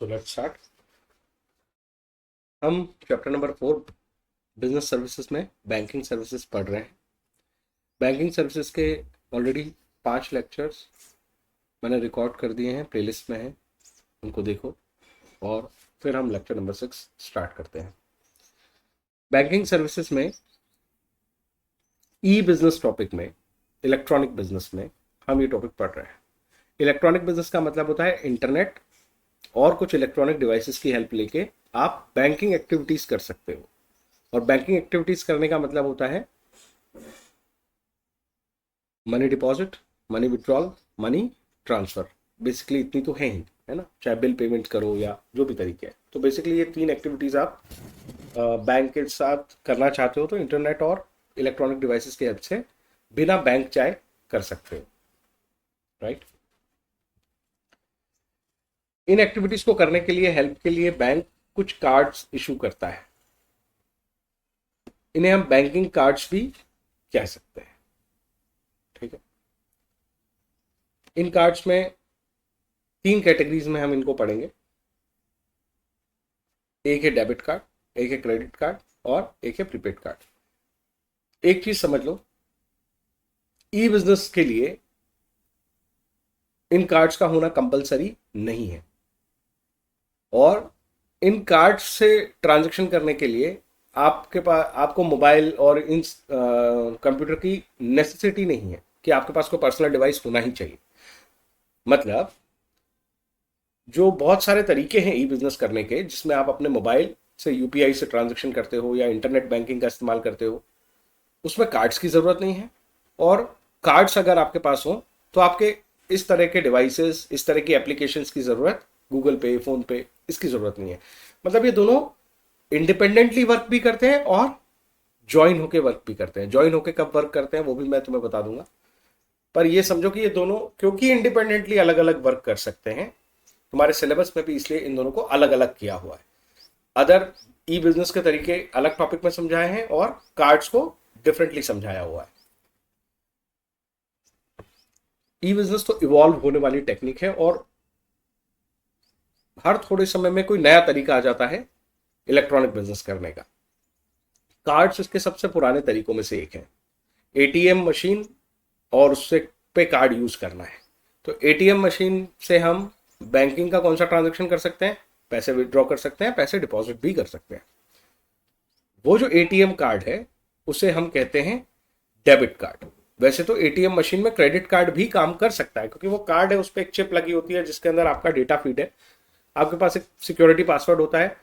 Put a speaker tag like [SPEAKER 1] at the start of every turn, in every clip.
[SPEAKER 1] So let's start. हम chapter number 4 business services में banking services पढ़ रहे हैं। बैंकिंग सर्विसेज के ऑलरेडी 5 लेक्चर्स मैंने रिकॉर्ड कर दिए हैं, प्लेलिस्ट में हैं, उनको देखो और फिर हम लेक्चर नंबर 6 स्टार्ट करते हैं। बैंकिंग सर्विसेज में ई बिजनेस टॉपिक में, इलेक्ट्रॉनिक बिजनेस में हम ये टॉपिक पढ़ रहे हैं। इलेक्ट्रॉनिक बिजनेस का मतलब होता है इंटरनेट और कुछ इलेक्ट्रॉनिक डिवाइसेस की हेल्प लेके आप बैंकिंग एक्टिविटीज कर सकते हो। और बैंकिंग एक्टिविटीज करने का मतलब होता है money deposit, money withdrawal, money transfer. Basically इतनी तो है ही, है ना, चाहे बिल पेमेंट करो या जो भी तरीके है। तो बेसिकली ये 3 एक्टिविटीज आप बैंक के साथ करना चाहते हो तो इंटरनेट और इलेक्ट्रॉनिक डिवाइसेस की हेल्प से बिना बैंक जाए कर सकते हो, राइट। इन एक्टिविटीज को करने के लिए, हेल्प के लिए बैंक कुछ कार्ड्स इशू करता है। इन्हें हम बैंकिंग कार्ड्स भी कह सकते हैं, ठीक है। इन कार्ड्स में 3 कैटेगरीज में हम इनको पढ़ेंगे। एक है डेबिट कार्ड, एक है क्रेडिट कार्ड और एक है प्रीपेड कार्ड। एक चीज समझ लो, ई बिजनेस के लिए इन कार्ड्स का होना कंपलसरी नहीं है और इन कार्ड्स से ट्रांजैक्शन करने के लिए आपके पास, आपको मोबाइल और इन कंप्यूटर की नेसेसिटी नहीं है कि आपके पास कोई पर्सनल डिवाइस होना ही चाहिए। मतलब जो बहुत सारे तरीके हैं ई बिजनेस करने के, जिसमें आप अपने मोबाइल से यूपीआई से ट्रांजैक्शन करते हो या इंटरनेट बैंकिंग का इस्तेमाल करते हो, उसमें कार्ड्स की ज़रूरत नहीं है। और कार्ड्स अगर आपके पास हो तो आपके इस तरह के डिवाइसेस, इस तरह की एप्लीकेशंस की ज़रूरत, गूगल पे, फोन पे, इसकी ज़रूरत नहीं है। मतलब ये दोनों इंडिपेंडेंटली वर्क भी करते हैं और ज्वाइन होके वर्क भी करते हैं। ज्वाइन होके कब वर्क करते हैं वो भी मैं तुम्हें बता दूंगा, पर ये समझो कि ये दोनों क्योंकि इंडिपेंडेंटली अलग अलग वर्क कर सकते हैं, तुम्हारे सिलेबस में भी इसलिए इन दोनों को अलग अलग किया हुआ है। अदर ई बिजनेस के तरीके अलग टॉपिक में समझाए हैं और कार्ड्स को डिफरेंटली समझाया हुआ है। ई बिजनेस तो इवॉल्व होने वाली टेक्निक है और हर थोड़े समय में कोई नया तरीका आ जाता है इलेक्ट्रॉनिक बिजनेस करने का। कार्ड्स इसके सबसे पुराने तरीकों में से एक है। एटीएम मशीन और उससे पे कार्ड यूज करना है। तो एटीएम मशीन से हम बैंकिंग का कौन सा ट्रांजैक्शन कर सकते हैं? पैसे विड्रॉ कर सकते हैं, पैसे डिपॉजिट भी कर सकते हैं। वो जो एटीएम कार्ड है उसे हम कहते हैं डेबिट कार्ड। वैसे तो एटीएम मशीन में क्रेडिट कार्ड भी काम कर सकता है, क्योंकि वो कार्ड है, उस पर एक चिप लगी होती है जिसके अंदर आपका डेटा फीड है, आपके पास एक सिक्योरिटी पासवर्ड होता है।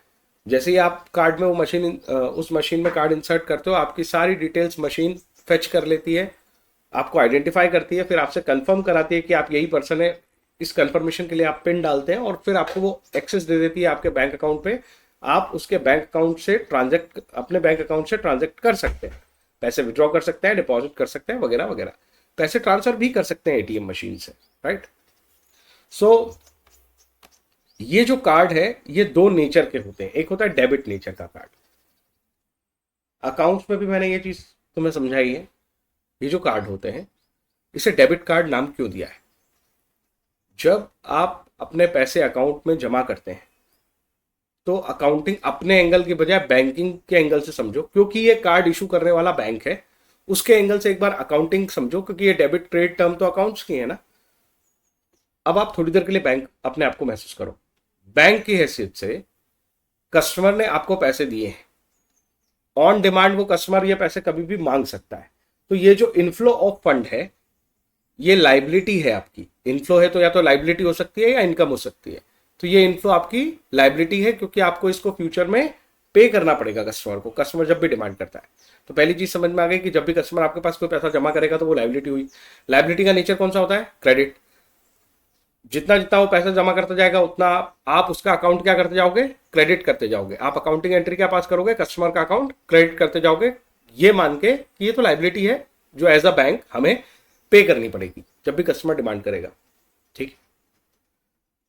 [SPEAKER 1] जैसे ही आप कार्ड में वो मशीन, उस मशीन में कार्ड इंसर्ट करते हो, आपकी सारी डिटेल्स मशीन फेच कर लेती है, आपको आइडेंटिफाई करती है, फिर आपसे कंफर्म कराती है कि आप यही पर्सन है। इस कंफर्मेशन के लिए आप पिन डालते हैं और फिर आपको वो एक्सेस दे देती है आपके बैंक अकाउंट पे। आप उसके बैंक अकाउंट से ट्रांजैक्ट, अपने बैंक अकाउंट से ट्रांजैक्ट कर सकते हैं, पैसे विड्रॉ कर सकते हैं, डिपॉजिट कर सकते हैं, वगैरह वगैरह। पैसे ट्रांसफर भी कर सकते हैं एटीएम मशीन से, राइट। सो ये जो कार्ड है ये 2 नेचर के होते हैं। एक होता है डेबिट नेचर का कार्ड। अकाउंट्स में भी मैंने ये चीज तुम्हें समझाई है। ये जो कार्ड होते हैं, इसे डेबिट कार्ड नाम क्यों दिया है? जब आप अपने पैसे अकाउंट में जमा करते हैं तो अकाउंटिंग अपने एंगल की बजाय बैंकिंग के एंगल से समझो, क्योंकि ये कार्ड इशू करने वाला बैंक है। उसके एंगल से एक बार अकाउंटिंग समझो, क्योंकि ये डेबिट क्रेडिट टर्म तो अकाउंट्स की है ना। अब आप थोड़ी देर के लिए बैंक अपने आप को महसूस करो। बैंक की हैसियत से कस्टमर ने आपको पैसे दिए हैं, ऑन डिमांड वो कस्टमर ये पैसे कभी भी मांग सकता है। तो ये जो इनफ्लो ऑफ फंड है ये लाइबिलिटी है आपकी। इनफ्लो है तो या तो लाइबिलिटी हो सकती है या इनकम हो सकती है। तो ये इनफ्लो आपकी लाइबिलिटी है, क्योंकि आपको इसको फ्यूचर में पे करना पड़ेगा कस्टमर को, कस्टमर जब भी डिमांड करता है। तो पहली चीज समझ में आ गई कि जब भी कस्टमर आपके पास कोई पैसा जमा करेगा तो वो लाइबिलिटी हुई। लाइबिलिटी का नेचर कौन सा होता है? क्रेडिट। जितना जितना वो पैसा जमा करता जाएगा उतना आप उसका अकाउंट क्या करते जाओगे? क्रेडिट करते जाओगे। आप अकाउंटिंग एंट्री क्या पास करोगे? कस्टमर का अकाउंट क्रेडिट करते जाओगे, ये मान के कि ये तो लाइबिलिटी है जो एज अ बैंक हमें पे करनी पड़ेगी जब भी कस्टमर डिमांड करेगा, ठीक।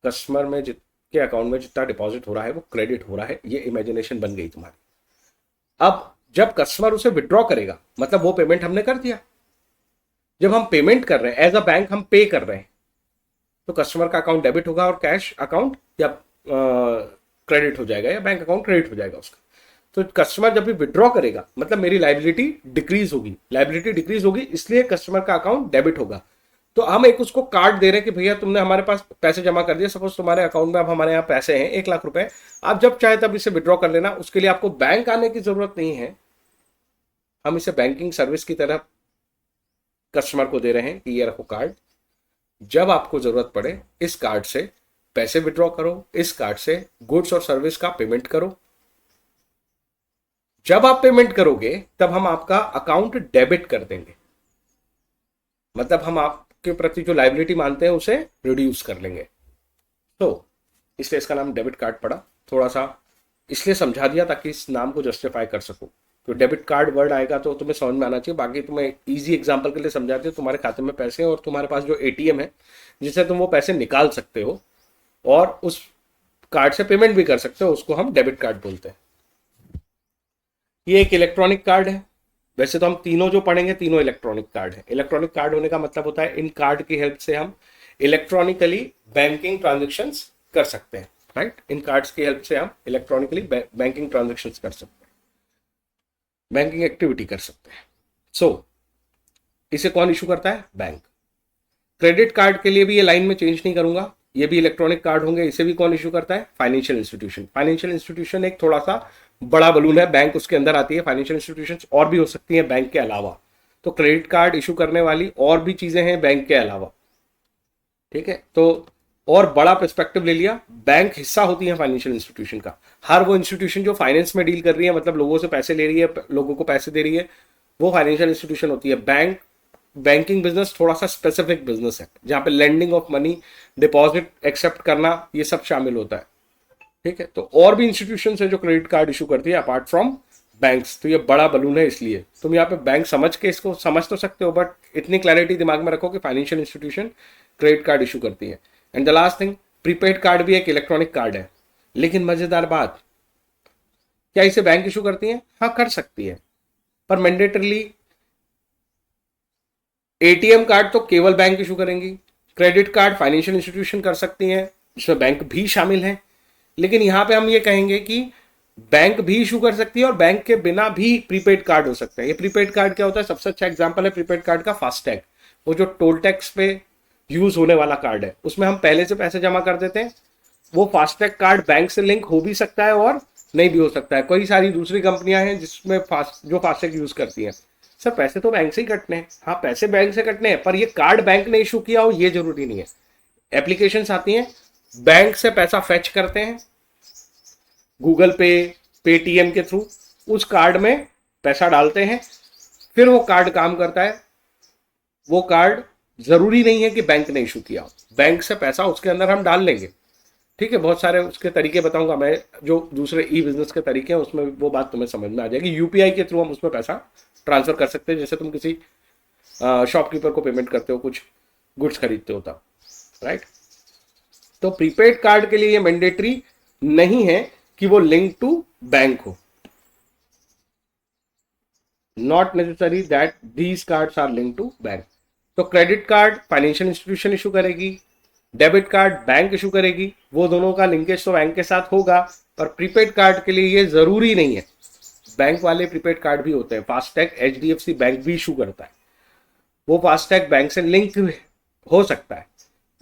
[SPEAKER 1] कस्टमर में के अकाउंट में जितना डिपॉजिट हो रहा है वो क्रेडिट हो रहा है, ये इमेजिनेशन बन गई तुम्हारी। अब जब कस्टमर उसे विड्रॉ करेगा मतलब वो पेमेंट हमने कर दिया। जब हम पेमेंट कर रहे हैं एज अ बैंक, हम पे कर रहे हैं, तो कस्टमर का अकाउंट डेबिट होगा और कैश अकाउंट या क्रेडिट हो जाएगा या बैंक अकाउंट क्रेडिट हो जाएगा उसका। तो कस्टमर जब भी विड्रॉ करेगा मतलब मेरी लाइबिलिटी डिक्रीज होगी, लाइबिलिटी डिक्रीज होगी इसलिए कस्टमर का अकाउंट डेबिट होगा। तो हम एक उसको कार्ड दे रहे हैं कि भैया तुमने हमारे पास पैसे जमा कर दिए, सपोज तुम्हारे अकाउंट में अब हमारे यहाँ पैसे हैं 1 लाख रुपए, आप जब चाहे तब इसे विड्रॉ कर लेना, उसके लिए आपको बैंक आने की जरूरत नहीं है। हम इसे बैंकिंग सर्विस की तरह कस्टमर को दे रहे हैं कि ये रखो कार्ड, जब आपको जरूरत पड़े इस कार्ड से पैसे विड्रॉ करो, इस कार्ड से गुड्स और सर्विस का पेमेंट करो। जब आप पेमेंट करोगे तब हम आपका अकाउंट डेबिट कर देंगे, मतलब हम आपके प्रति जो लायबिलिटी मानते हैं उसे रिड्यूस कर लेंगे। तो इसलिए इसका नाम डेबिट कार्ड पड़ा। थोड़ा सा इसलिए समझा दिया ताकि इस नाम को जस्टिफाई कर सको। तो डेबिट कार्ड वर्ड आएगा तो तुम्हें समझ में आना चाहिए। बाकी तुम्हें इजी एग्जांपल के लिए समझाते हैं, तुम्हारे खाते में पैसे हैं और तुम्हारे पास जो एटीएम है जिससे तुम वो पैसे निकाल सकते हो और उस कार्ड से पेमेंट भी कर सकते हो, उसको हम डेबिट कार्ड बोलते हैं। ये एक इलेक्ट्रॉनिक कार्ड है। वैसे तो हम तीनों जो पढ़ेंगे तीनों इलेक्ट्रॉनिक कार्ड है। इलेक्ट्रॉनिक कार्ड होने का मतलब होता है इन कार्ड की हेल्प से हम इलेक्ट्रॉनिकली बैंकिंग ट्रांजेक्शन्स कर सकते हैं, राइट। इन कार्ड्स की हेल्प से हम इलेक्ट्रॉनिकली बैंकिंग ट्रांजेक्शन्स कर सकते हैं, बैंकिंग एक्टिविटी कर सकते हैं। सो इसे कौन इशू करता है? बैंक। क्रेडिट कार्ड के लिए भी ये लाइन में चेंज नहीं करूंगा, ये भी इलेक्ट्रॉनिक कार्ड होंगे। इसे भी कौन इशू करता है? Financial institution. फाइनेंशियल इंस्टीट्यूशन एक थोड़ा सा बड़ा बलून है, बैंक उसके अंदर आती है। फाइनेंशियल इंस्टीट्यूशंस और भी हो सकती हैं बैंक के अलावा। तो क्रेडिट कार्ड इशू करने वाली और भी चीजें हैं बैंक के अलावा, ठीक है। तो और बड़ा पर्सपेक्टिव ले लिया, बैंक हिस्सा होती है फाइनेंशियल इंस्टीट्यूशन का। हर वो इंस्टीट्यूशन जो फाइनेंस में डील कर रही है, मतलब लोगों से पैसे ले रही है, लोगों को पैसे दे रही है, वो फाइनेंशियल इंस्टीट्यूशन होती है। बैंक बैंकिंग बिजनेस थोड़ा सा स्पेसिफिक बिजनेस है जहां पे lending of money, deposit accept करना, ये सब शामिल होता है, ठीक है। तो और भी इंस्टीट्यूशन है जो क्रेडिट कार्ड इशू करती है अपार्ट फ्रॉम बैंक्स। तो ये बड़ा बलून है, इसलिए तुम यहाँ पे बैंक समझ के इसको समझ तो सकते हो, बट इतनी क्लैरिटी दिमाग में रखो कि financial institution credit card issue करती है। And the last thing, prepaid card भी एक इलेक्ट्रॉनिक कार्ड है। लेकिन मजेदार बात, क्या इसे बैंक इशू करती है? हाँ, कर सकती है, पर मैंडेटरली एटीएम कार्ड तो केवल बैंक इशू करेंगी। क्रेडिट कार्ड फाइनेंशियल इंस्टीट्यूशन कर सकती हैं, जिसमें बैंक भी शामिल है। लेकिन यहां पे हम ये कहेंगे कि बैंक भी इशू कर सकती है और बैंक के बिना भी प्रीपेड कार्ड हो सकता है। ये प्रीपेड कार्ड क्या होता है? सबसे अच्छा एग्जांपल है प्रीपेड कार्ड का फास्टैग। वो जो टोल टैक्स पे यूज होने वाला कार्ड है, उसमें हम पहले से पैसे जमा कर देते हैं। वो फास्टैग कार्ड बैंक से लिंक हो भी सकता है और नहीं भी हो सकता है। कई सारी दूसरी कंपनियां हैं जिसमें जो फास्टैग यूज करती हैं। सर पैसे तो बैंक से ही कटने हैं। हाँ, पैसे बैंक से कटने हैं, पर ये कार्ड बैंक ने इशू किया हो ये जरूरी नहीं है। एप्लीकेशंस आती हैं, बैंक से पैसा फेच करते हैं गूगल पे, पेटीएम के थ्रू, उस कार्ड में पैसा डालते हैं, फिर वो कार्ड काम करता है। वो कार्ड जरूरी नहीं है कि बैंक ने इशू किया हो, बैंक से पैसा उसके अंदर हम डाल लेंगे, ठीक है। बहुत सारे उसके तरीके बताऊंगा मैं, जो दूसरे ई बिजनेस के तरीके हैं उसमें वो बात तुम्हें समझ में आ जाएगी। यूपीआई के थ्रू हम उसमें पैसा ट्रांसफर कर सकते हैं, जैसे तुम किसी शॉपकीपर को पेमेंट करते हो, कुछ गुड्स खरीदते हो तब, राइट। तो प्रीपेड कार्ड के लिए ये मैंडेटरी नहीं है कि वो लिंक टू बैंक हो। Not necessary that these cards are link to bank. तो credit card financial institution issue करेगी, डेबिट कार्ड बैंक इशू करेगी, वो दोनों का लिंकेज तो बैंक के साथ होगा, पर प्रीपेड कार्ड के लिए ये जरूरी नहीं है। बैंक वाले प्रीपेड कार्ड भी होते हैं, फास्टैग एचडीएफसी बैंक भी इशू करता है, वो फास्टैग बैंक से लिंक हो सकता है,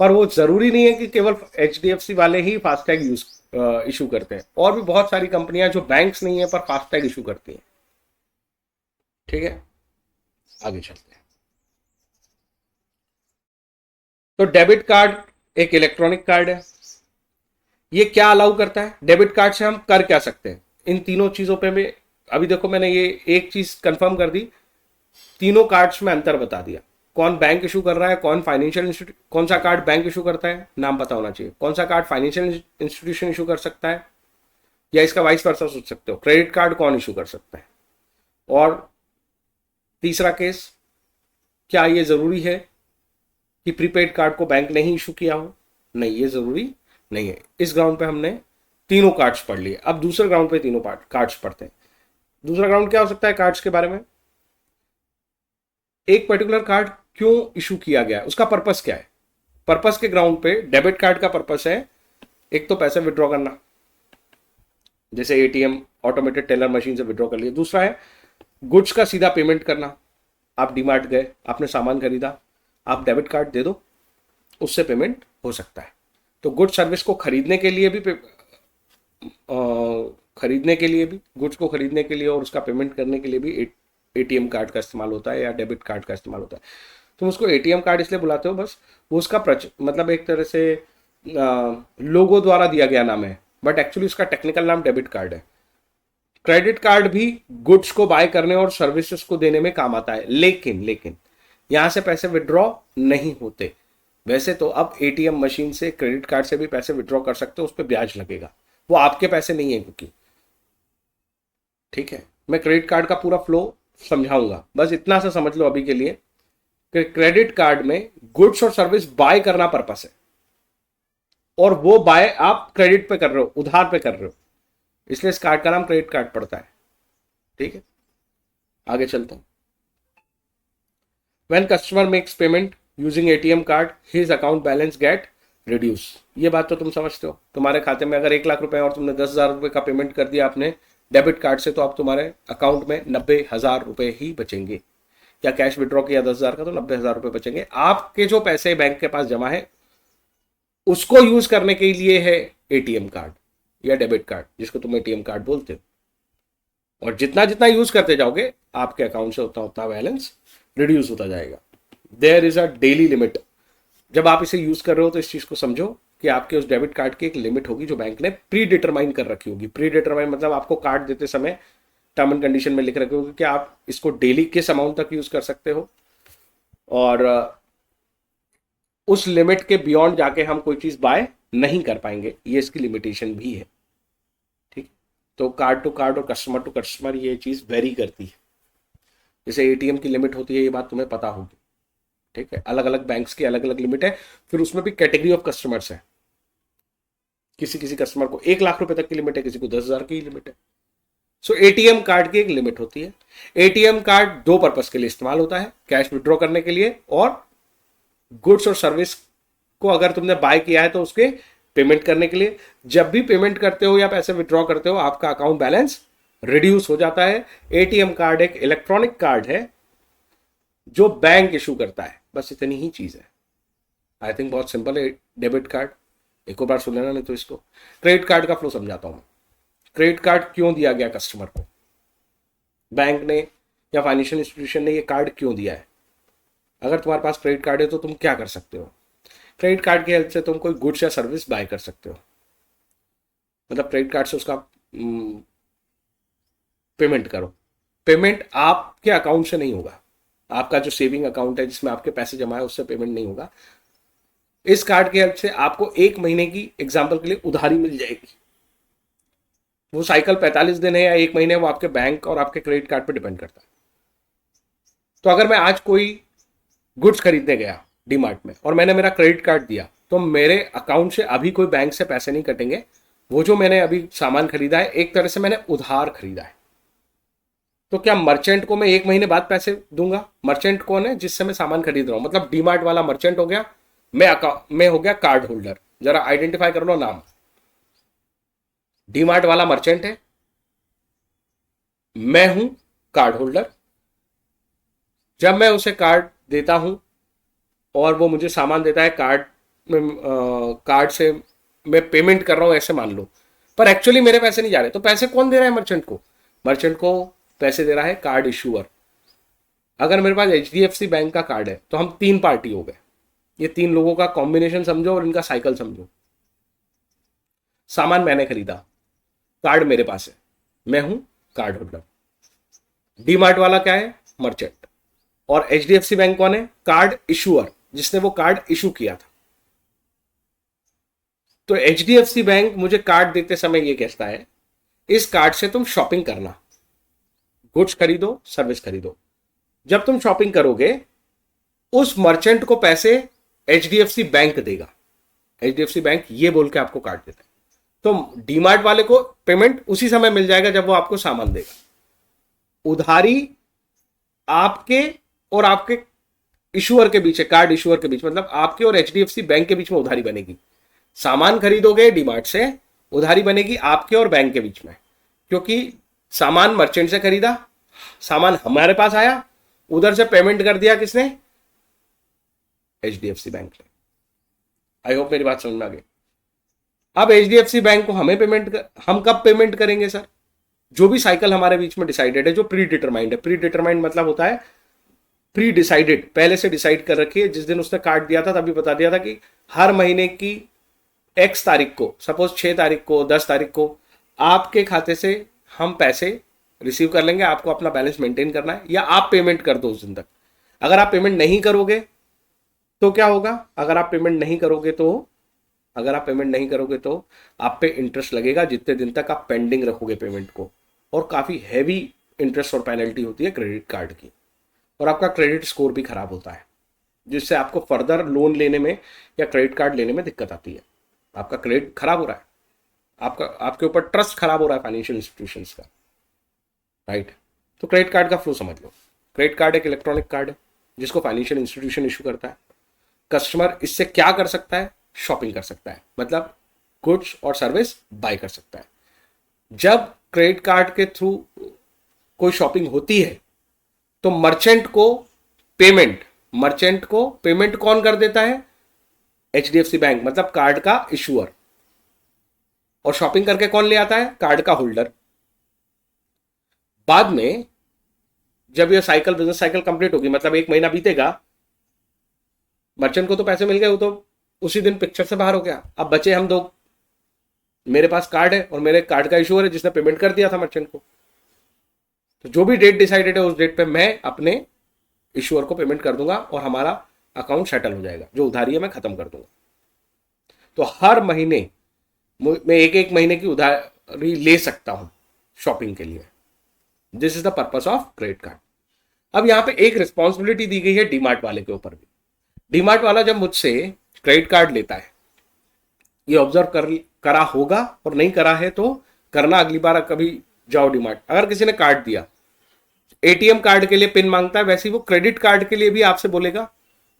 [SPEAKER 1] पर वो जरूरी नहीं है कि केवल एचडीएफसी वाले ही फास्टैग इशू करते हैं। और भी बहुत सारी कंपनियां जो बैंक्स नहीं है पर फास्टैग इशू करती हैं, ठीक है। आगे चलते हैं। तो डेबिट कार्ड एक इलेक्ट्रॉनिक कार्ड है। ये क्या अलाउ करता है? डेबिट कार्ड से हम कर क्या सकते हैं? इन तीनों चीजों पे में अभी देखो मैंने ये एक चीज कंफर्म कर दी, तीनों कार्ड्स में अंतर बता दिया। कौन बैंक इशू कर रहा है, कौन फाइनेंशियल इंस्टीट्यूट, कौन सा कार्ड बैंक इशू करता है, नाम पता होना चाहिए। कौन सा कार्ड फाइनेंशियल इंस्टीट्यूशन इशू कर सकता है, या इसका वाइस वर्सा सोच सकते हो, क्रेडिट कार्ड कौन इशू कर सकता है। और तीसरा केस, क्या ये जरूरी है कि प्रीपेड कार्ड को बैंक ने ही इशू किया हो? नहीं, ये जरूरी नहीं है। इस ग्राउंड पे हमने तीनों कार्ड्स पढ़ लिए। अब दूसरे ग्राउंड पे तीनों कार्ड्स पढ़ते हैं। दूसरा ग्राउंड क्या हो सकता है कार्ड्स के बारे में? एक पर्टिकुलर कार्ड क्यों इशू किया गया है, उसका पर्पस क्या है। पर्पस के ग्राउंड पे डेबिट कार्ड का पर्पस है एक तो पैसे विड्रॉ करना, जैसे एटीएम ऑटोमेटेड टेलर मशीन से विड्रॉ कर लिया। दूसरा है गुड्स का सीधा पेमेंट करना। आप डीमार्ट गए, आपने सामान खरीदा, आप डेबिट कार्ड दे दो, उससे पेमेंट हो सकता है। तो गुड सर्विस को खरीदने के लिए भी गुड्स को खरीदने के लिए और उसका पेमेंट करने के लिए भी एटीएम कार्ड का इस्तेमाल होता है या डेबिट कार्ड का इस्तेमाल होता है। तुम उसको एटीएम कार्ड इसलिए बुलाते हो, बस वो उसका मतलब एक तरह से लोगो द्वारा दिया गया नाम है, बट एक्चुअली उसका टेक्निकल नाम डेबिट कार्ड है। क्रेडिट कार्ड भी गुड्स को बाय करने और सर्विसेज को देने में काम आता है, लेकिन यहां से पैसे विड्रॉ नहीं होते। वैसे तो अब एटीएम मशीन से, क्रेडिट कार्ड से भी पैसे विड्रॉ कर सकते हो, उस पर ब्याज लगेगा, वो आपके पैसे नहीं है क्योंकि, ठीक है। मैं क्रेडिट कार्ड का पूरा फ्लो समझाऊंगा, बस इतना सा समझ लो अभी के लिए कि क्रेडिट कार्ड में गुड्स और सर्विस बाय करना पर्पस है, और वो बाय आप क्रेडिट पे कर रहे हो, उधार पे कर रहे हो, इसलिए इस कार्ड का नाम क्रेडिट कार्ड पड़ता है, ठीक है। आगे चलते हैं। When customer makes payment using ATM card, his account balance get reduce। ये बात तो तुम समझते हो। तुम्हारे खाते में अगर 1 लाख रुपए और तुमने 10,000 रुपए का पेमेंट कर दिया आपने डेबिट कार्ड से, तो अब तुम्हारे अकाउंट में 90,000 रुपए ही बचेंगे, या कैश विड्रॉ किया 10,000 का तो 90,000 रुपए बचेंगे। आपके जो पैसे बैंक के पास जमा है उसको यूज करने के लिए है एटीएम कार्ड या डेबिट कार्ड, जिसको तुम एटीएम कार्ड बोलते हो, और जितना जितना यूज करते जाओगे आपके अकाउंट से उतना उतना बैलेंस रिड्यूस होता जाएगा। There is a daily limit. जब आप इसे यूज कर रहे हो तो इस चीज को समझो कि आपके उस डेबिट कार्ड की एक लिमिट होगी जो बैंक ने प्री डिटरमाइन कर रखी होगी। प्री डिटरमाइन मतलब आपको कार्ड देते समय टर्म एंड कंडीशन में लिख रखे होगी कि आप इसको डेली किस अमाउंट तक यूज कर सकते हो, और उस लिमिट के बियॉन्ड जाके हम कोई चीज बाय नहीं कर पाएंगे, ये इसकी लिमिटेशन भी है, ठीक। तो कार्ड टू कार्ड और कस्टमर टू कस्टमर ये चीज वेरी करती है। जैसे एटीएम की लिमिट होती है, ये बात तुम्हें पता होगी, ठीक है। अलग अलग बैंक्स की अलग अलग लिमिट है, फिर उसमें भी कैटेगरी ऑफ कस्टमर्स है। किसी किसी कस्टमर को 1 लाख रुपए तक की लिमिट है, किसी को 10,000 की लिमिट है। सो एटीएम कार्ड की एक लिमिट होती है। एटीएम कार्ड दो पर्पस के लिए इस्तेमाल होता है, कैश विड्रॉ करने के लिए और गुड्स और सर्विस को अगर तुमने बाय किया है तो उसके पेमेंट करने के लिए। जब भी पेमेंट करते हो या पैसे विड्रॉ करते हो आपका अकाउंट बैलेंस रिड्यूस हो जाता है। एटीएम कार्ड एक इलेक्ट्रॉनिक कार्ड है जो बैंक इशू करता है, बस इतनी ही चीज है। आई थिंक बहुत सिंपल है डेबिट कार्ड। एक और बार सुन लेना, नहीं तो इसको क्रेडिट कार्ड का फ्लो समझाता हूं। क्रेडिट कार्ड क्यों दिया गया कस्टमर को, बैंक ने या फाइनेंशियल इंस्टीट्यूशन ने ये कार्ड क्यों दिया है। अगर तुम्हारे पास क्रेडिट कार्ड है तो तुम क्या कर सकते हो, क्रेडिट कार्ड की हेल्प से तुम कोई गुड्स या सर्विस बाय कर सकते हो। मतलब क्रेडिट कार्ड से उसका पेमेंट करो। पेमेंट आपके अकाउंट से नहीं होगा, आपका जो सेविंग अकाउंट है जिसमें आपके पैसे जमा है उससे पेमेंट नहीं होगा। इस कार्ड की हेल्प से आपको 1 महीने की एग्जाम्पल के लिए उधारी मिल जाएगी। वो साइकिल 45 दिन है या 1 महीने, वो आपके बैंक और आपके क्रेडिट कार्ड पर डिपेंड करता है। तो अगर मैं आज कोई गुड्स खरीदने गया डीमार्ट में और मैंने मेरा क्रेडिट कार्ड दिया, तो मेरे अकाउंट से अभी कोई बैंक से पैसे नहीं कटेंगे। वो जो मैंने अभी सामान खरीदा है एक तरह से मैंने उधार खरीदा है। तो क्या मर्चेंट को मैं 1 महीने बाद पैसे दूंगा? मर्चेंट कौन है? जिससे मैं सामान खरीद रहा हूं, मतलब डीमार्ट वाला मर्चेंट हो गया, मैं हो गया कार्ड होल्डर। जरा आइडेंटिफाई कर लो नाम। डीमार्ट वाला मर्चेंट है, मैं हूं कार्ड होल्डर। जब मैं उसे कार्ड देता हूं और वो मुझे सामान देता है, कार्ड से मैं पेमेंट कर रहा हूं ऐसे मान लो, पर एक्चुअली मेरे पैसे नहीं जा रहे। तो पैसे कौन दे रहा है? मर्चेंट को। मर्चेंट को पैसे दे रहा है कार्ड इशूअर। अगर मेरे पास HDFC बैंक का कार्ड है तो हम 3 पार्टी हो गए। ये 3 लोगों का कॉम्बिनेशन समझो और इनका साइकिल समझो। सामान मैंने खरीदा, कार्ड मेरे पास है, मैं हूं कार्ड होल्डर। डीमार्ट वाला क्या है? मर्चेंट। और HDFC बैंक कौन है? कार्ड इशूअर, जिसने वो कार्ड इशू किया था। तो HDFC बैंक मुझे कार्ड देते समय ये कहता है इस कार्ड से तुम शॉपिंग करना, गुड्स खरीदो, सर्विस खरीदो। जब तुम शॉपिंग करोगे उस मर्चेंट को पैसे HDFC बैंक देगा। HDFC बैंक ये बोल के आपको कार्ड देता है। तो डीमार्ट वाले को पेमेंट उसी समय मिल जाएगा जब वो आपको सामान देगा। उधारी आपके और आपके इशूअर के बीच है, कार्ड इशूअर के बीच, मतलब आपके और HDFC बैंक के बीच में उधारी बनेगी। सामान खरीदोगे डीमार्ट से, उधारी बनेगी आपके और बैंक के बीच में, क्योंकि सामान मर्चेंट से खरीदा, सामान हमारे पास आया, उधर से पेमेंट कर दिया किसने? HDFC बैंक ने। आई होप मेरी बात समझ में आ गई। अब HDFC बैंक को हम कब पेमेंट करेंगे सर? जो भी साइकिल हमारे बीच में डिसाइडेड है, जो प्री डिटरमाइंड है। प्री डिटरमाइंड मतलब होता है प्री डिसाइडेड, पहले से डिसाइड कर रखी है। जिस दिन उसने कार्ड दिया था तभी बता दिया था कि हर महीने की X तारीख को, सपोज 6 तारीख को, 10 तारीख को आपके खाते से हम पैसे रिसीव कर लेंगे, आपको अपना बैलेंस मेंटेन करना है, या आप पेमेंट कर दो उस दिन तक। अगर आप पेमेंट नहीं करोगे तो क्या होगा? अगर आप पेमेंट नहीं करोगे तो आप पे इंटरेस्ट लगेगा जितने दिन तक आप पेंडिंग रखोगे पेमेंट को, और काफी हैवी इंटरेस्ट और पेनल्टी होती है क्रेडिट कार्ड की, और आपका क्रेडिट स्कोर भी खराब होता है, जिससे आपको फर्दर लोन लेने में या क्रेडिट कार्ड लेने में दिक्कत आती है। आपका क्रेडिट खराब हो रहा है, आपके ऊपर ट्रस्ट खराब हो रहा है फाइनेंशियल इंस्टीट्यूशंस का, राइट? तो क्रेडिट कार्ड का फ्लो समझ लो। क्रेडिट कार्ड एक इलेक्ट्रॉनिक कार्ड है जिसको फाइनेंशियल इंस्टीट्यूशन इशू करता है। कस्टमर इससे क्या कर सकता है? शॉपिंग कर सकता है, मतलब गुड्स और सर्विस बाय कर सकता है। जब क्रेडिट कार्ड के थ्रू कोई शॉपिंग होती है तो मर्चेंट को पेमेंट कौन कर देता है? HDFC बैंक, मतलब कार्ड का इशूअर। और शॉपिंग करके कौन ले आता है? कार्ड का होल्डर। बाद में जब यह बिजनेस साइकिल कंप्लीट होगी, मतलब 1 महीना बीतेगा, मर्चेंट को तो पैसे मिल गए, वो तो उसी दिन पिक्चर से बाहर हो गया। अब बचे हम दो, मेरे पास कार्ड है और मेरे कार्ड का इशूअर है जिसने पेमेंट कर दिया था मर्चेंट को। तो जो भी डेट डिसाइडेड है उस डेट पे मैं अपने इशूअर को पेमेंट कर दूंगा और हमारा अकाउंट सेटल हो जाएगा, जो उधारी है मैं खत्म कर दूंगा। तो हर महीने मैं एक महीने की उधारी ले सकता हूं शॉपिंग के लिए। This is the purpose of credit card. अब यहां पे एक रिस्पॉन्सिबिलिटी दी गई है डीमार्ट वाले के ऊपर भी। डीमार्ट वाला जब मुझसे क्रेडिट कार्ड लेता है, ये ऑब्जर्व करा होगा, और नहीं करा है तो करना। अगली बार कभी जाओ डीमार्ट, अगर किसी ने कार्ड दिया, ATM कार्ड के लिए पिन मांगता है, वैसे ही वो क्रेडिट कार्ड के लिए भी आपसे बोलेगा।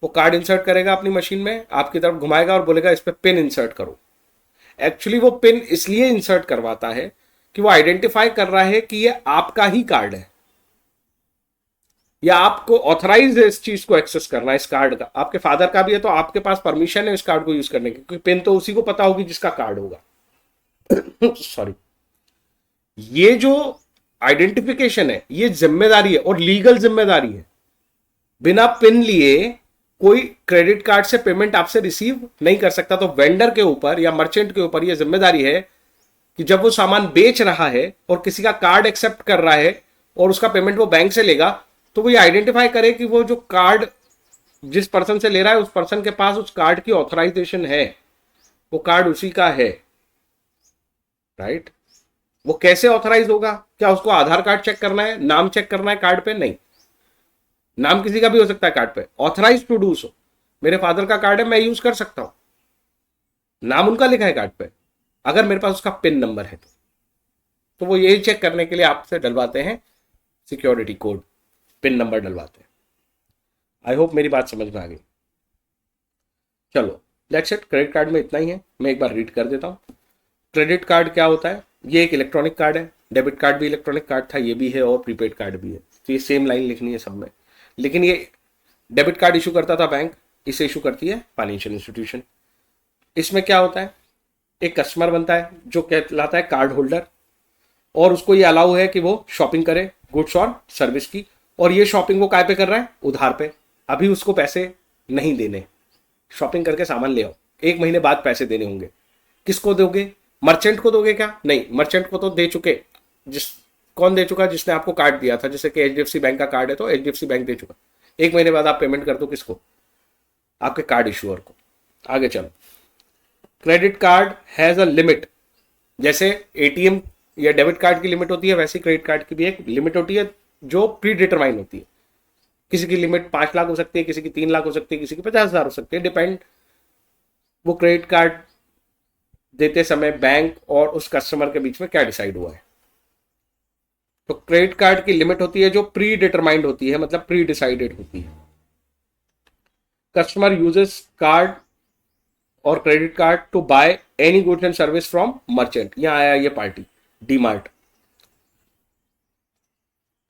[SPEAKER 1] वो कार्ड इंसर्ट करेगा अपनी मशीन में, आपकी तरफ घुमाएगा और बोलेगा इस पे पिन इंसर्ट करो। एक्चुअली वो पिन इसलिए इंसर्ट करवाता है कि वो आइडेंटिफाई कर रहा है कि ये आपका ही कार्ड है, या आपको ऑथराइज है इस चीज को एक्सेस करना, इस कार्ड का। आपके फादर का भी है तो आपके पास परमिशन है इस कार्ड को यूज करने की, क्योंकि पिन तो उसी को पता होगी जिसका कार्ड होगा। सॉरी। ये जो आइडेंटिफिकेशन है, ये जिम्मेदारी है और लीगल जिम्मेदारी है। बिना पिन लिए कोई क्रेडिट कार्ड से पेमेंट आपसे रिसीव नहीं कर सकता। तो वेंडर के ऊपर या मर्चेंट के ऊपर यह जिम्मेदारी है कि जब वो सामान बेच रहा है और किसी का कार्ड एक्सेप्ट कर रहा है और उसका पेमेंट वो बैंक से लेगा, तो वो ये आइडेंटिफाई करे कि वो जो कार्ड जिस पर्सन से ले रहा है उस पर्सन के पास उस कार्ड की ऑथराइजेशन है, वो कार्ड उसी का है, राइट? वो कैसे ऑथराइज होगा? क्या उसको आधार कार्ड चेक करना है, नाम चेक करना है कार्ड पे? नहीं, नाम किसी का भी हो सकता है कार्ड पे, ऑथराइज टू डू सो। मेरे फादर का कार्ड है, मैं यूज कर सकता हूं, नाम उनका लिखा है कार्ड पे, अगर मेरे पास उसका पिन नंबर है तो वो यही चेक करने के लिए आपसे डलवाते हैं सिक्योरिटी कोड, पिन नंबर डलवाते हैं। आई होप मेरी बात समझ में आ गई। चलो दैट्स इट। क्रेडिट कार्ड में इतना ही है, मैं एक बार रीड कर देता हूं। क्रेडिट कार्ड क्या होता है? ये एक इलेक्ट्रॉनिक कार्ड है। डेबिट कार्ड भी इलेक्ट्रॉनिक कार्ड था, ये भी है, और प्रीपेड कार्ड भी है। तो ये सेम लाइन लिखनी है सब में, लेकिन ये डेबिट कार्ड इशू करता था बैंक, इसे इशू करती है फाइनेंशियल इंस्टीट्यूशन। इसमें क्या होता है? एक कस्टमर बनता है जो कहलाता है कार्ड होल्डर, और उसको ये अलाउ है कि वो शॉपिंग करे गुड्स और सर्विस की, और ये शॉपिंग वो काय पे कर रहा है? उधार पे। अभी उसको पैसे नहीं देने, शॉपिंग करके सामान ले आओ, 1 महीने बाद पैसे देने होंगे। किसको दोगे? मर्चेंट को दोगे क्या? नहीं, मर्चेंट को तो दे चुके। कौन दे चुका? जिसने आपको कार्ड दिया था। जैसे कि HDFC बैंक का कार्ड है तो HDFC बैंक दे चुका। 1 महीने बाद आप पेमेंट कर दो किसको? आपके कार्ड इशूअर को। आगे चलो। Credit card has a limit. जैसे ATM या डेबिट कार्ड की लिमिट होती है, वैसे क्रेडिट कार्ड की भी एक लिमिट होती है जो प्री डिटरमाइन होती है। किसी की लिमिट 5 लाख हो सकती है, किसी की 3 लाख हो सकती है, किसी की 50,000 हो सकती है, डिपेंड वो क्रेडिट कार्ड देते समय बैंक और उस कस्टमर के बीच में क्या डिसाइड हुआ है। तो क्रेडिट कार्ड की लिमिट होती है जो प्री डिटरमाइंड होती है, मतलब प्री डिसाइडेड होती है। कस्टमर यूजेस कार्ड और credit card to buy any goods and service from merchant. यहां आया ये पार्टी डीमार्ट।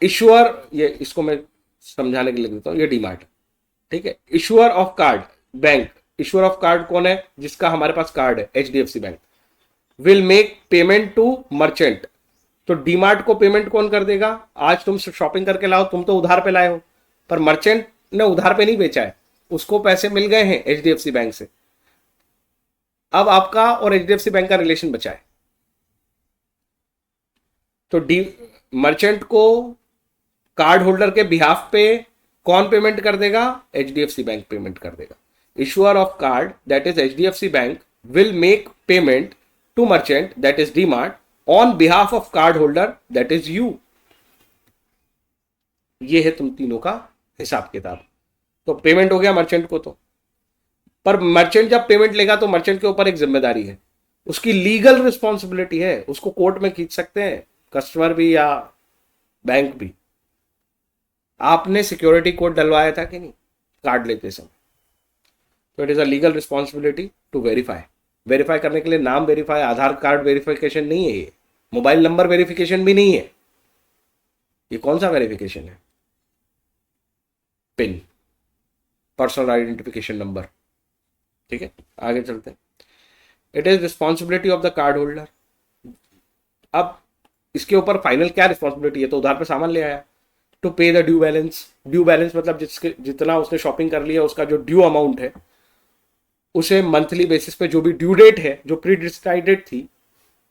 [SPEAKER 1] इशुअर, ये इसको मैं समझाने के लिए देता हूं, ये डीमार्ट, ठीक है। Issuer of card bank, issuer of card कौन है? जिसका हमारे पास कार्ड है, HDFC bank. Will make payment to merchant, तो डीमार्ट को पेमेंट कौन कर देगा? आज तुम शॉपिंग करके लाओ, तुम तो उधार पे लाए हो, पर मर्चेंट ने उधार पे नहीं बेचा है, उसको पैसे मिल गए हैं एचडीएफसी बैंक से। अब आपका और एचडीएफसी बैंक का रिलेशन बचा है, तो डी मर्चेंट को कार्ड होल्डर के बिहाफ पे कौन पेमेंट कर देगा? एचडीएफसी बैंक पेमेंट कर देगा। Issuer of card that is HDFC bank will make payment to merchant that is DMart on behalf of card holder that is you. ये है तुम तीनों का हिसाब किताब। तो पेमेंट हो गया मर्चेंट को, तो पर मर्चेंट जब पेमेंट लेगा तो मर्चेंट के ऊपर एक जिम्मेदारी है, उसकी लीगल रिस्पॉन्सिबिलिटी है, उसको कोर्ट में खींच सकते हैं कस्टमर भी या बैंक भी। आपने सिक्योरिटी कोड डलवाया था कि नहीं कार्ड लेते समय? तो it is a legal responsibility to verify. Verify करने के लिए नाम वेरीफाई, आधार कार्ड वेरिफिकेशन नहीं है, ये मोबाइल नंबर वेरिफिकेशन भी नहीं है। ये कौन सा वेरिफिकेशन है? पिन, पर्सनल आइडेंटिफिकेशन नंबर, ठीक है। आगे चलते हैं। It is responsibility of the card holder. अब इसके ऊपर फाइनल क्या रिस्पॉन्सिबिलिटी है? तो उधार पे सामान ले आया, टू पे the due balance. Due balance मतलब जितना उसने शॉपिंग कर लिया उसका जो ड्यू अमाउंट है, उसे मंथली बेसिस पे जो भी ड्यू डेट है जो प्री डिसाइडेड थी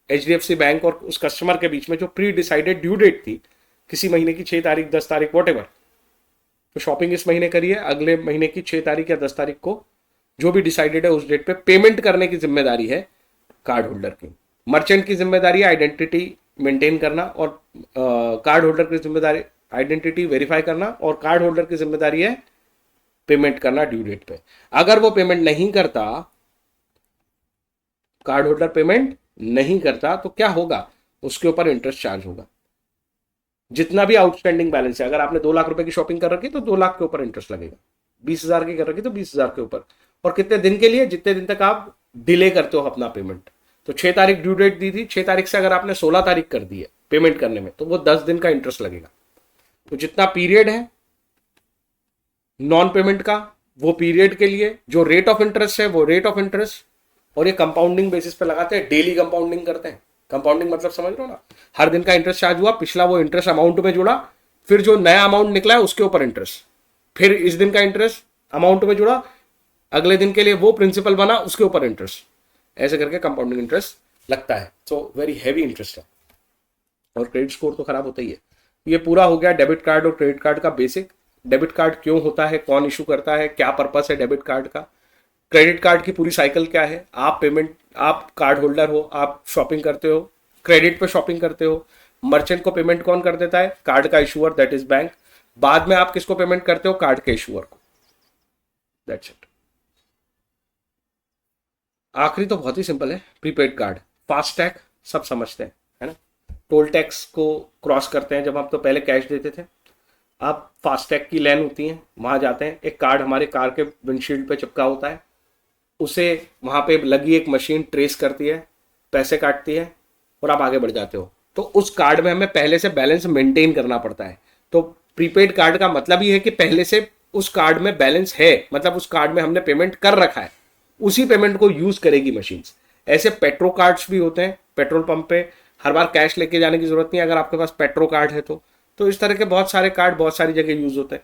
[SPEAKER 1] एचडीएफसी बैंक और उस कस्टमर के बीच में, जो प्री डिसाइडेड ड्यू डेट थी किसी महीने की 6 तारीख 10 तारीख वॉट एवर, तो शॉपिंग इस महीने करिए, अगले महीने की 6 तारीख या 10 तारीख को जो भी डिसाइडेड है उस डेट पे पेमेंट करने की जिम्मेदारी है कार्ड होल्डर की। मर्चेंट की जिम्मेदारी है आइडेंटिटी मेंटेन करना, और कार्ड होल्डर की जिम्मेदारी आइडेंटिटी वेरीफाई करना, और कार्ड होल्डर की जिम्मेदारी है पेमेंट करना ड्यू डेट पे। अगर वो पेमेंट नहीं करता, कार्ड होल्डर पेमेंट नहीं करता, तो क्या होगा? उसके ऊपर इंटरेस्ट चार्ज होगा। जितना भी आउटस्टैंडिंग बैलेंस है, अगर आपने 2 लाख रुपए की शॉपिंग कर रखी तो 2 लाख के ऊपर इंटरेस्ट लगेगा, 20,000 की कर रखी तो 20,000 के ऊपर। और कितने दिन के लिए? जितने दिन तक आप डिले करते हो अपना पेमेंट। तो 6 तारीख ड्यू डेट दी थी, 6 तारीख से अगर आपने 16 तारीख कर दी है पेमेंट करने में, तो वो 10 दिन का इंटरेस्ट लगेगा। तो जितना पीरियड है नॉन पेमेंट का, वो पीरियड के लिए जो रेट ऑफ इंटरेस्ट है वो रेट ऑफ इंटरेस्ट, और ये कंपाउंडिंग बेसिस पे लगाते हैं, डेली कंपाउंडिंग करते हैं। कंपाउंडिंग मतलब समझ लो ना, हर दिन का इंटरेस्ट चार्ज हुआ, पिछला वो इंटरेस्ट अमाउंट में जुड़ा, फिर जो नया अमाउंट निकला है उसके ऊपर इंटरेस्ट, फिर इस दिन का इंटरेस्ट अमाउंट में जुड़ा, अगले दिन के लिए वो प्रिंसिपल बना, उसके ऊपर इंटरेस्ट, ऐसे करके कंपाउंडिंग इंटरेस्ट लगता है। सो वेरी हैवी इंटरेस्ट है, और क्रेडिट स्कोर तो खराब होता ही है। ये पूरा हो गया डेबिट कार्ड और क्रेडिट कार्ड का बेसिक। डेबिट कार्ड क्यों होता है, कौन इशू करता है, क्या पर्पस है डेबिट कार्ड का, क्रेडिट कार्ड की पूरी साइकिल क्या है। आप कार्ड होल्डर हो, आप शॉपिंग करते हो, क्रेडिट पे शॉपिंग करते हो, मर्चेंट को पेमेंट कौन कर देता है? कार्ड का इशूअर दैट इज बैंक। बाद में आप किसको पेमेंट करते हो? कार्ड के इशूअर को। That's it. आखिरी तो बहुत ही सिंपल है, प्रीपेड कार्ड, फास्टैग सब समझते हैं, है ना। टोल टैक्स को क्रॉस करते हैं जब आप, तो पहले कैश देते थे, आप फास्टैग की लाइन होती है वहां जाते हैं, एक कार्ड हमारे कार के विंडशील्ड पे चिपका होता है, उसे वहां पे लगी एक मशीन ट्रेस करती है, पैसे काटती है, और आप आगे बढ़ जाते हो। तो उस कार्ड में हमें पहले से बैलेंस मेंटेन करना पड़ता है। तो प्रीपेड कार्ड का मतलब ये है कि पहले से उस कार्ड में बैलेंस है, मतलब उस कार्ड में हमने पेमेंट कर रखा है, उसी पेमेंट को यूज करेगी मशीन। ऐसे पेट्रो कार्ड्स भी होते हैं, पेट्रोल पंप पे हर बार कैश लेके जाने की जरूरत नहीं अगर आपके पास पेट्रो कार्ड है तो इस तरह के बहुत सारे कार्ड बहुत सारी जगह यूज होते हैं।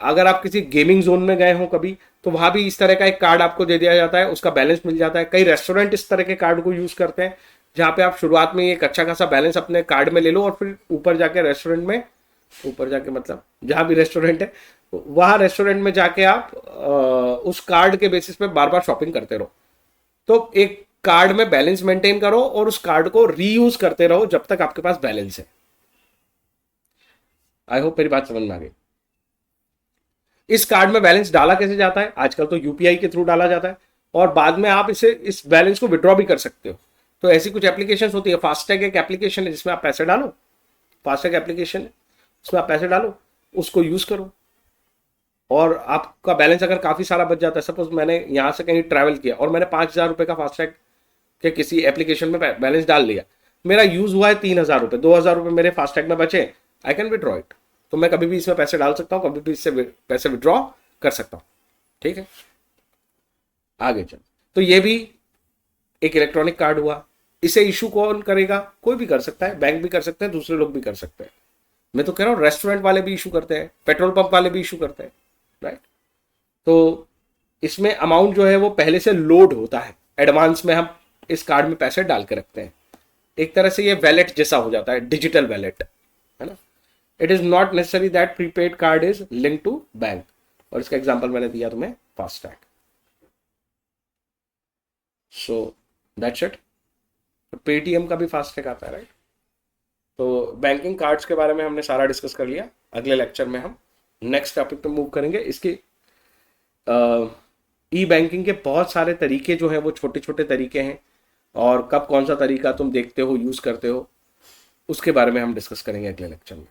[SPEAKER 1] अगर आप किसी गेमिंग जोन में गए हो कभी, तो वहां भी इस तरह का एक कार्ड आपको दे दिया जाता है, उसका बैलेंस मिल जाता है। कई रेस्टोरेंट इस तरह के कार्ड को यूज करते हैं, जहां पे आप शुरुआत में एक अच्छा खासा बैलेंस अपने कार्ड में ले लो, और फिर ऊपर जाके रेस्टोरेंट में, ऊपर जाके मतलब जहां भी रेस्टोरेंट है वहां रेस्टोरेंट में जाके आप उस कार्ड के बेसिस पे बार बार शॉपिंग करते रहो। तो एक कार्ड में बैलेंस मेंटेन करो और उस कार्ड को रीयूज करते रहो जब तक आपके पास बैलेंस है। आई होप मेरी बात समझ में आ गई। इस कार्ड में बैलेंस डाला कैसे जाता है? आजकल तो यूपीआई के थ्रू डाला जाता है, और बाद में आप इस बैलेंस को विड्रॉ भी कर सकते हो। तो ऐसी कुछ एप्लीकेशन होती है, फास्टैग एक एप्लीकेशन है जिसमें आप पैसे डालो, फास्टैग एप्लीकेशन है उसमें आप पैसे डालो, उसको यूज करो। और आपका बैलेंस अगर काफ़ी सारा बच जाता है, सपोज मैंने यहाँ से कहीं ट्रैवल किया और मैंने 5,000 रुपये का फास्टैग के किसी एप्लीकेशन में बैलेंस डाल लिया, मेरा यूज़ हुआ है 3,000 रुपये, 2,000 रुपये मेरे फास्टैग में बचे, आई कैन विड्रॉ इट। तो मैं कभी भी इसमें पैसे डाल सकता हूँ, कभी भी इससे पैसे विड्रॉ कर सकता हूँ। ठीक है, आगे चल। तो ये भी एक इलेक्ट्रॉनिक कार्ड हुआ। इसे इशू कौन करेगा? कोई भी कर सकता है, बैंक भी कर सकते हैं, दूसरे लोग भी कर सकते हैं। मैं तो कह रहा हूँ रेस्टोरेंट वाले भी इशू करते हैं, पेट्रोल पंप वाले भी इशू करते हैं, राइट। तो इसमें अमाउंट जो है वो पहले से लोड होता है, एडवांस में हम इस कार्ड में पैसे डाल के रखते हैं। एक तरह से ये वैलेट जैसा हो जाता है, डिजिटल वैलेट, है ना। It is not necessary that prepaid card is link to bank. और इसका एग्जांपल मैंने दिया तुम्हें, FASTag. So that's it. Paytm का भी फास्टैग आता है, राइट। तो बैंकिंग कार्ड्स के बारे में हमने सारा डिस्कस कर लिया। अगले लेक्चर में हम नेक्स्ट टॉपिक पे मूव करेंगे। इसकी ई बैंकिंग के बहुत सारे तरीके जो हैं वो छोटे छोटे तरीके हैं, और कब कौन सा तरीका तुम देखते हो, यूज़ करते हो, उसके बारे में हम डिस्कस करेंगे अगले लेक्चर में।